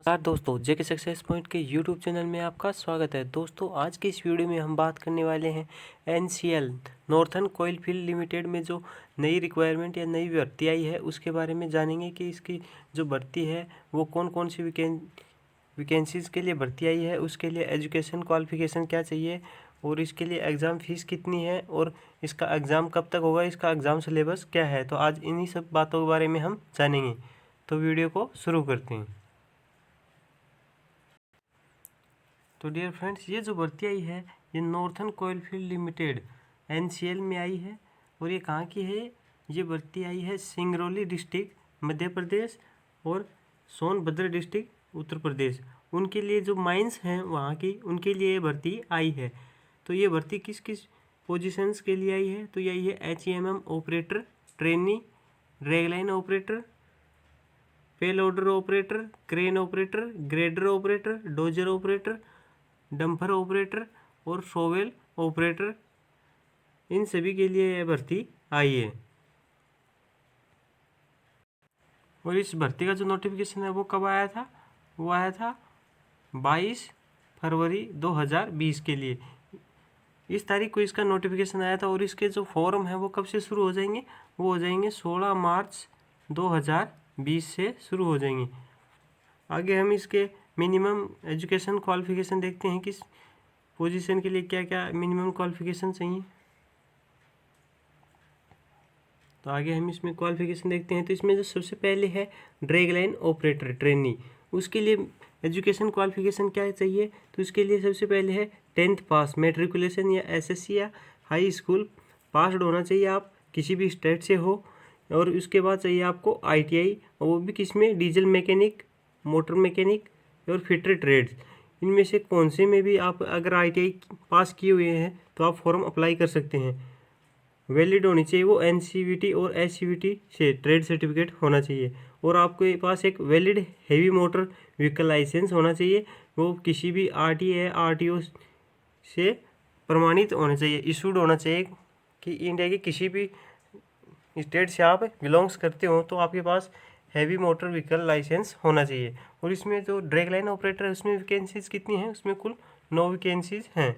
नमस्कार दोस्तों, जेके success point के यूट्यूब चैनल में आपका स्वागत है। दोस्तों, आज की इस वीडियो में हम बात करने वाले हैं एनसीएल नॉर्थर्न कोयल फील्ड लिमिटेड में जो नई रिक्वायरमेंट या नई भर्ती आई है उसके बारे में जानेंगे कि इसकी जो भर्ती है वो कौन कौन सी वैकेंसीज़ के लिए भर्ती आई है, उसके लिए एजुकेशन क्वालिफिकेशन क्या चाहिए और इसके लिए एग्ज़ाम फ़ीस कितनी है और इसका एग्ज़ाम कब तक होगा, इसका एग्ज़ाम सिलेबस क्या है। तो आज इन्हीं सब बातों के बारे में हम जानेंगे। तो वीडियो को शुरू करते हैं। तो डियर फ्रेंड्स, ये जो भर्ती आई है ये नॉर्थर्न कोयल फील्ड लिमिटेड एनसीएल में आई है और ये कहाँ की है। ये भर्ती आई है सिंगरौली डिस्ट्रिक्ट मध्य प्रदेश और सोनभद्र डिस्ट्रिक्ट उत्तर प्रदेश। उनके लिए जो माइंस हैं वहाँ की, उनके लिए ये भर्ती आई है। तो ये भर्ती किस किस पोजीशंस के लिए आई है, तो ये आई है HMM operator, trainee, dragline operator, pay loader operator, crane operator, grader operator, dozer operator, dumper operator और शोवेल ऑपरेटर। इन सभी के लिए यह भर्ती आई है। और इस भर्ती का जो नोटिफिकेशन है वो कब आया था, वो आया था 22 फरवरी 2020 के लिए। इस तारीख को इसका नोटिफिकेशन आया था और इसके जो फॉर्म है वो कब से शुरू हो जाएंगे, वो हो जाएंगे 16 मार्च 2020 से शुरू हो जाएंगे। आगे हम इसके मिनिमम एजुकेशन क्वालिफिकेशन देखते हैं, किस पोजीशन के लिए क्या क्या मिनिमम क्वालिफिकेशन चाहिए। तो आगे हम इसमें क्वालिफिकेशन देखते हैं। तो इसमें जो सबसे पहले है ड्रैगलाइन ऑपरेटर ट्रेनी, उसके लिए एजुकेशन क्वालिफिकेशन क्या चाहिए, तो इसके लिए सबसे पहले है 10th पास, मेट्रिकुलेशन या SSC या हाई स्कूल पासड होना चाहिए, आप किसी भी स्टेट से हो। और उसके बाद चाहिए आपको ITI, और वो भी किस में, डीजल मैकेनिक, मोटर मैकेनिक और फिटर ट्रेड्स। इनमें से कौन से में भी आप अगर ITI पास किए हुए हैं तो आप फॉर्म अप्लाई कर सकते हैं। वैलिड होनी चाहिए वो NCVT और SCVT से ट्रेड सर्टिफिकेट होना चाहिए। और आपके पास एक valid heavy motor vehicle licence होना चाहिए, वो किसी भी RTA RTO से प्रमाणित होना चाहिए, इशूड होना चाहिए कि इंडिया के किसी भी स्टेट से आप बिलोंग्स करते हो तो आपके पास हैवी मोटर व्हीकल लाइसेंस होना चाहिए। और इसमें जो ड्रैगलाइन ऑपरेटर है उसमें वैकेंसीज़ कितनी हैं, उसमें कुल 9 वैकेंसीज़ हैं।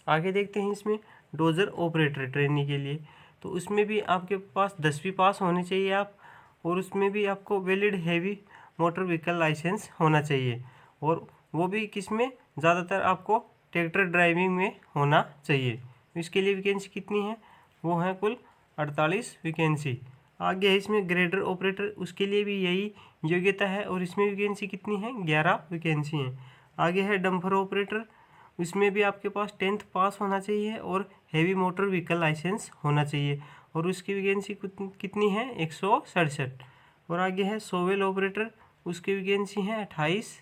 आगे देखते हैं इसमें डोजर ऑपरेटर ट्रेनी के लिए, तो उसमें भी आपके पास 10वीं पास होनी चाहिए आप, और उसमें भी आपको valid heavy motor vehicle licence होना चाहिए। और वो भी किस में, ज़्यादातर आपको ट्रैक्टर ड्राइविंग में होना चाहिए। इसके लिए वैकेंसी कितनी है, वो है कुल 48 वैकेंसी। आगे है इसमें ग्रेडर ऑपरेटर, उसके लिए भी यही योग्यता है और इसमें वैकेंसी कितनी है, 11 वैकेंसी हैं। आगे है डंपर ऑपरेटर, इसमें भी आपके पास 10th पास होना चाहिए और हैवी मोटर व्हीकल लाइसेंस होना चाहिए, और उसकी वैकेंसी कितनी है, 167। और आगे है शोवेल ऑपरेटर, उसकी वैकेंसी है 28।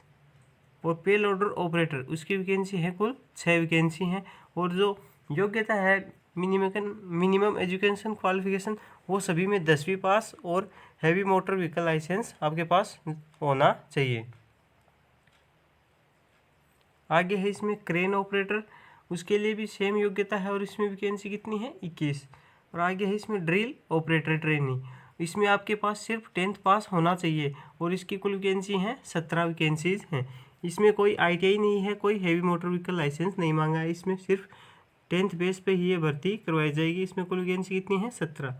और पे लोडर ऑपरेटर, उसकी वैकेंसी है कुल 6 वैकेंसी हैं। और जो योग्यता है मिनिमम एजुकेशन क्वालिफिकेशन, वो सभी में 10वीं पास और हैवी मोटर व्हीकल लाइसेंस आपके पास होना चाहिए। आगे है इसमें क्रेन ऑपरेटर, उसके लिए भी सेम योग्यता है और इसमें वैकेंसी कितनी है, 21। और आगे है इसमें ड्रिल ऑपरेटर ट्रेनी, इसमें आपके पास सिर्फ 10th पास होना चाहिए और इसकी कुल वैकेंसी हैं 17 वैकेंसीज़ हैं। इसमें कोई ITI नहीं है, कोई हैवी मोटर व्हीकल लाइसेंस नहीं मांगा है, इसमें सिर्फ 10th बेस पे ही ये भर्ती करवाई जाएगी। इसमें कुल वैकेंसी कितनी है, 17।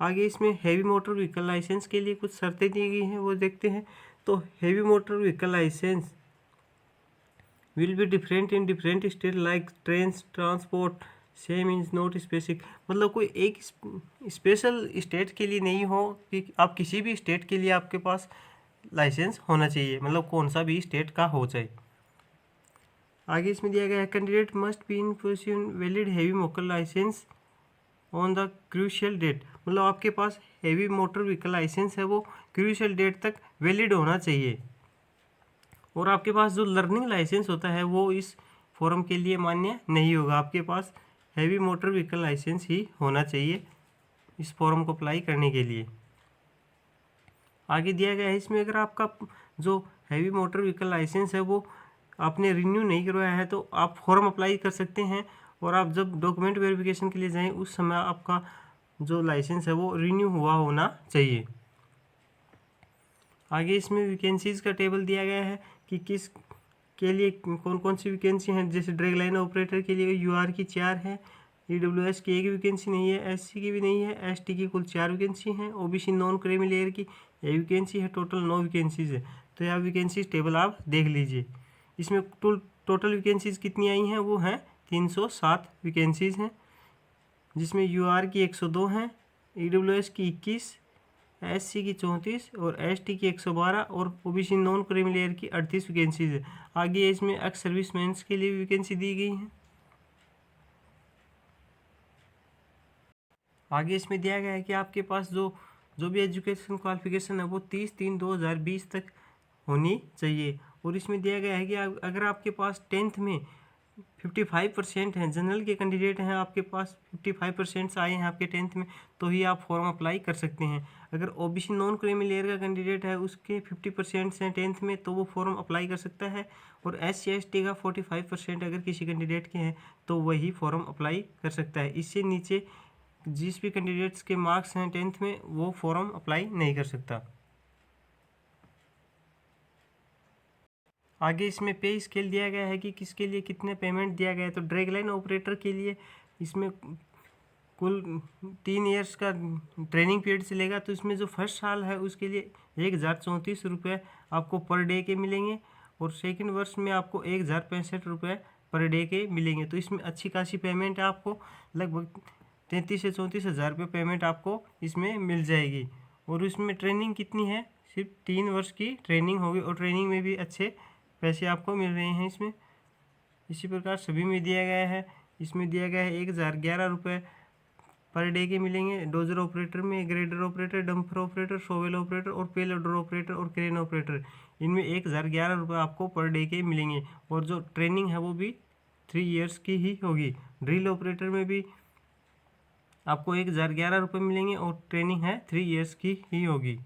आगे इसमें हैवी मोटर व्हीकल लाइसेंस के लिए कुछ शर्तें दी गई हैं, वो देखते हैं। तो heavy motor vehicle licence will be different in different state like trains transport same is not specific, मतलब कोई एक स्पेशल स्टेट के लिए नहीं हो कि आप किसी भी स्टेट के लिए आपके पास लाइसेंस होना चाहिए, मतलब कौन सा भी स्टेट का हो जाए। आगे इसमें दिया गया है candidate must be in position valid heavy motor licence on the crucial date, मतलब आपके पास हैवी मोटर व्हीकल लाइसेंस है वो क्रूशियल डेट तक वैलिड होना चाहिए। और आपके पास जो लर्निंग लाइसेंस होता है वो इस फॉर्म के लिए मान्य नहीं होगा, आपके पास हैवी मोटर व्हीकल लाइसेंस ही होना चाहिए इस फॉर्म को अप्लाई करने के लिए। आगे दिया गया है इसमें अगर आपका जो हैवी मोटर व्हीकल लाइसेंस है वो आपने रिन्यू नहीं करवाया है तो आप फॉर्म अप्लाई कर सकते हैं, और आप जब डॉक्यूमेंट वेरिफिकेशन के लिए जाएं उस समय आपका जो लाइसेंस है वो रिन्यू हुआ होना चाहिए। आगे इसमें वैकेंसीज़ का टेबल दिया गया है कि किस के लिए कौन कौन सी वैकेंसी हैं। जैसे ड्रैग लाइन ऑपरेटर के लिए यूआर की 4 है, ईडब्ल्यूएस की 1 वैकेंसी नहीं है, एससी की भी नहीं है, एसटी की कुल 4 वैकेंसी हैं, ओबीसी नॉन क्रीमी लेयर की 1 वैकेंसी है। टोटल 9 वैकेंसीज है। तो यह वैकेंसीज टेबल आप देख लीजिए। इसमें टोटल वैकेंसीज कितनी आई हैं, वो हैं 307 वैकेंसीज हैं, जिसमें यूआर की 102 हैं, ईडब्ल्यूएस की 21, एससी की 34 और एसटी की 112 और ओबीसी नॉन क्रीमी लेयर की 38 वैकेंसीज है। आगे इसमें एक्स सर्विसमैन के लिए वैकेंसी दी गई है। आगे इसमें दिया गया है कि आपके पास जो भी एजुकेशन क्वालिफिकेशन है वो 30/3/2020 तक होनी चाहिए। और इसमें दिया गया है कि अगर आपके पास 10th में 55% हैं, जनरल के कैंडिडेट हैं, आपके पास 55% आए हैं आपके 10th में, तो ही आप फॉर्म अप्लाई कर सकते हैं। अगर ओबीसी नॉन क्रीमी लेयर का कैंडिडेट है, उसके 50% हैं 10th में, तो वो फॉर्म अप्लाई कर सकता है। और SC ST का 45% अगर किसी कैंडिडेट के हैं तो वही फॉर्म अप्लाई कर सकता है। इससे नीचे जिस भी कैंडिडेट्स के मार्क्स हैं 10th में, वो फॉर्म अप्लाई नहीं कर सकता। आगे इसमें पे स्केल दिया गया है कि किसके लिए कितने पेमेंट दिया गया है। तो ड्रैग लाइन ऑपरेटर के लिए इसमें कुल 3 इयर्स का ट्रेनिंग पीरियड चलेगा। तो इसमें जो फर्स्ट साल है उसके लिए 1034 रुपये आपको पर डे के मिलेंगे, और सेकंड वर्ष में आपको 1065 रुपये पर डे के मिलेंगे। तो इसमें अच्छी खासी पेमेंट है, आपको लगभग 33 से 34 हज़ार रुपये पेमेंट आपको इसमें मिल जाएगी। और इसमें ट्रेनिंग कितनी है, सिर्फ 3 वर्ष की ट्रेनिंग होगी, और ट्रेनिंग में भी अच्छे पैसे आपको मिल रहे हैं इसमें। इसी प्रकार सभी में दिया गया है। इसमें दिया गया है 1011 रुपये पर डे के मिलेंगे। डोजर ऑपरेटर में grader operator, dumper operator, shovel operator और पे लोडर ऑपरेटर और क्रेन ऑपरेटर, इनमें 1011 रुपये आपको पर डे के मिलेंगे। और जो ट्रेनिंग है वो भी 3 इयर्स की ही होगी। ड्रिल ऑपरेटर में भी आपको 1011 रुपये मिलेंगे, और ट्रेनिंग है 3 इयर्स की ही होगी।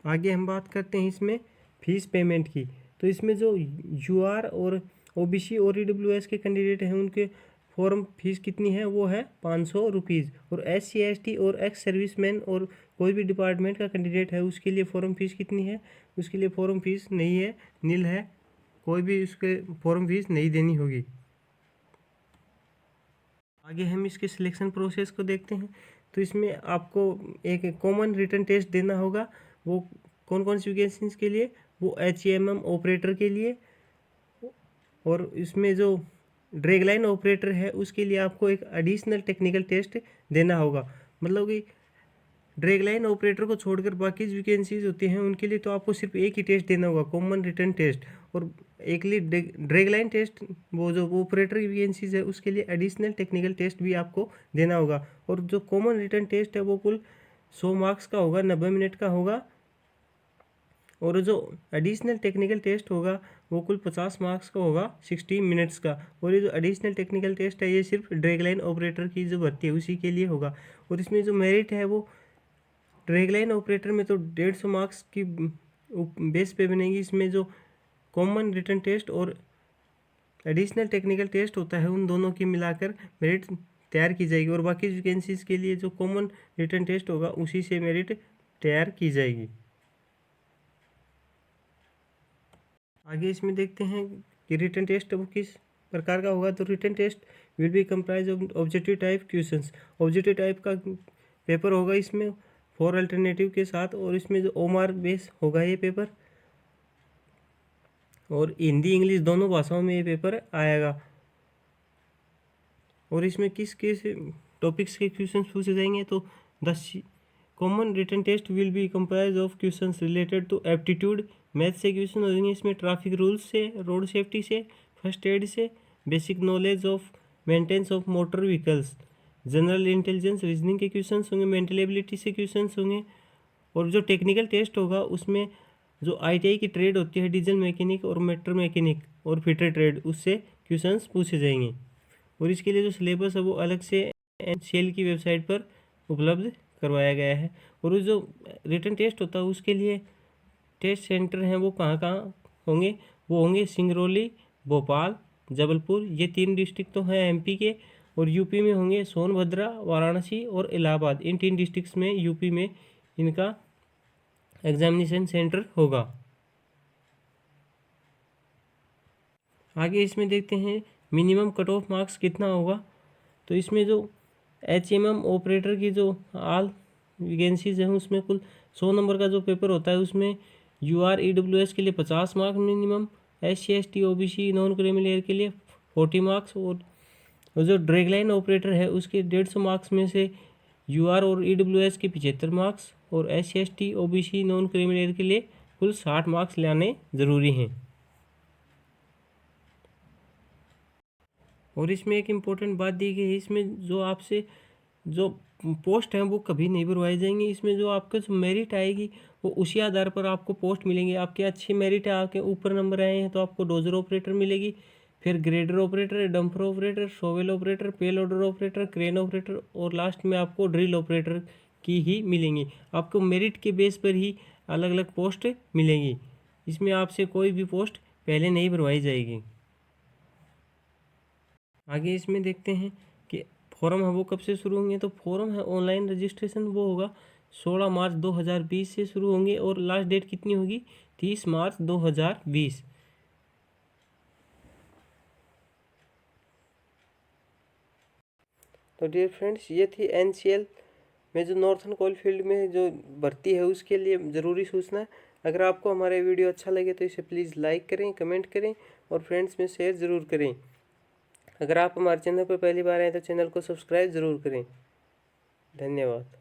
आगे हम बात करते हैं इसमें फीस पेमेंट की। तो इसमें जो यूआर और ओबीसी और ईडब्ल्यूएस के कैंडिडेट हैं उनके फॉर्म फीस कितनी है, वो है 500 रुपीज़। और SC ST और एक्स सर्विसमैन और कोई भी डिपार्टमेंट का कैंडिडेट है उसके लिए फॉर्म फीस कितनी है, उसके लिए फॉर्म फीस नहीं है, नील है, कोई भी उसके फॉर्म फीस नहीं देनी होगी। आगे हम इसके सिलेक्शन प्रोसेस को देखते हैं। तो इसमें आपको एक कॉमन रिटन टेस्ट देना होगा। वो कौन कौन सी वैकेंसीज के लिए, वो HMM ऑपरेटर के लिए, और इसमें जो ड्रैग लाइन ऑपरेटर है उसके लिए आपको एक एडिशनल टेक्निकल टेस्ट देना होगा। मतलब कि ड्रैग लाइन ऑपरेटर को छोड़कर बाकी जो वैकेंसीज होती हैं उनके लिए तो आपको सिर्फ एक ही टेस्ट देना होगा, कॉमन रिटन टेस्ट। और एक लिए ड्रैग लाइन टेस्ट, वो जो ऑपरेटर की वैकेंसीज है उसके लिए एडिशनल टेक्निकल टेस्ट भी आपको देना होगा। और जो कॉमन रिटन टेस्ट है वो कुल 100 मार्क्स का होगा, 90 मिनट का होगा। और जो एडिशनल टेक्निकल टेस्ट होगा वो कुल 50 मार्क्स का होगा, 60 मिनट्स का। और ये जो एडिशनल टेक्निकल टेस्ट है ये सिर्फ ड्रैग लाइन ऑपरेटर की जो भर्ती है उसी के लिए होगा। और इसमें जो मेरिट है वो ड्रैग लाइन ऑपरेटर में तो 150 मार्क्स की बेस पे बनेगी। इसमें जो कॉमन रिटन टेस्ट और एडिशनल टेक्निकल टेस्ट होता है उन दोनों की मिलाकर मेरिट तैयार की जाएगी। और बाकी वैकेंसीज के लिए जो कॉमन रिटन टेस्ट होगा उसी से मेरिट तैयार की जाएगी। आगे इसमें देखते हैं कि रिटन टेस्ट वो किस प्रकार का होगा। तो written test will be comprise of objective type questions. Objective type का पेपर होगा इसमें 4 अल्टरनेटिव के साथ, और इसमें जो OMR बेस होगा ये पेपर, और हिंदी इंग्लिश दोनों भाषाओं में ये पेपर आएगा। और इसमें किस किस टॉपिक्स के क्वेश्चन पूछे जाएंगे, तो the common written test will be comprise of questions related to aptitude. Math से क्वेश्चन हो जाएंगे इसमें, ट्रैफिक रूल्स से, रोड सेफ्टी से, फर्स्ट एड से, basic knowledge of maintenance of motor vehicles, general intelligence reasoning के क्वेश्चन होंगे, mental ability से क्वेश्चन होंगे। और जो टेक्निकल टेस्ट होगा उसमें जो ITI की ट्रेड होती है, डीजल मैकेनिक और मोटर मैकेनिक और फिटर ट्रेड, उससे क्वेश्चंस पूछे जाएंगे। और इसके लिए जो सिलेबस है वो अलग से सेल की वेबसाइट पर उपलब्ध करवाया गया है। और जो रिटन टेस्ट होता है उसके लिए टेस्ट सेंटर हैं वो कहाँ कहाँ होंगे, वो होंगे सिंगरौली, भोपाल, जबलपुर, ये 3 डिस्ट्रिक्ट तो हैं MP के। और यूपी में होंगे सोनभद्रा, वाराणसी और इलाहाबाद। इन 3 डिस्ट्रिक्ट्स में यूपी में इनका एग्जामिनेशन सेंटर होगा। आगे इसमें देखते हैं मिनिमम कट ऑफ मार्क्स कितना होगा। तो इसमें जो HMM ऑपरेटर की जो ऑल वैकेंसीज हैं उसमें कुल 100 नंबर का जो पेपर होता है उसमें UR EWS के लिए 50 marks minimum, SC ST OBC non creamy के लिए 40 मार्क्स, और जो ड्रैग लाइन ऑपरेटर है उसके 150 मार्क्स में से UR और EWS के 75 मार्क्स और SC ST OBC non creamy के लिए कुल 60 मार्क्स लाने ज़रूरी हैं। और इसमें एक इम्पोर्टेंट बात दी गई है, इसमें जो आपसे जो पोस्ट हैं वो कभी नहीं भरवाई जाएंगी। इसमें जो आपका जो मेरिट आएगी वो उसी आधार पर आपको पोस्ट मिलेंगी। आपके अच्छी मेरिट है, आपके ऊपर नंबर आए हैं तो आपको डोजर ऑपरेटर मिलेगी, फिर grader operator, dumper operator, shovel operator, pay loader operator, crane operator और लास्ट में आपको ड्रिल ऑपरेटर की ही मिलेंगी। आपको मेरिट के बेस पर ही अलग अलग पोस्ट मिलेंगी। इसमें आपसे कोई भी पोस्ट पहले नहीं भरवाई जाएगी। आगे इसमें देखते हैं कि फॉर्म है वो कब से शुरू होंगे। तो फॉर्म है ऑनलाइन रजिस्ट्रेशन वो होगा 16 मार्च 2020 से शुरू होंगे और लास्ट डेट कितनी होगी 30 मार्च 2020। तो डियर फ्रेंड्स, ये थी NCL में जो नॉर्थन कोलफील्ड में जो भर्ती है उसके लिए ज़रूरी सूचना। अगर आपको हमारा वीडियो अच्छा लगे तो इसे प्लीज़ लाइक करें, कमेंट करें और फ्रेंड्स में शेयर ज़रूर करें। अगर आप हमारे चैनल पर पहली बार आए तो चैनल को सब्सक्राइब ज़रूर करें। धन्यवाद।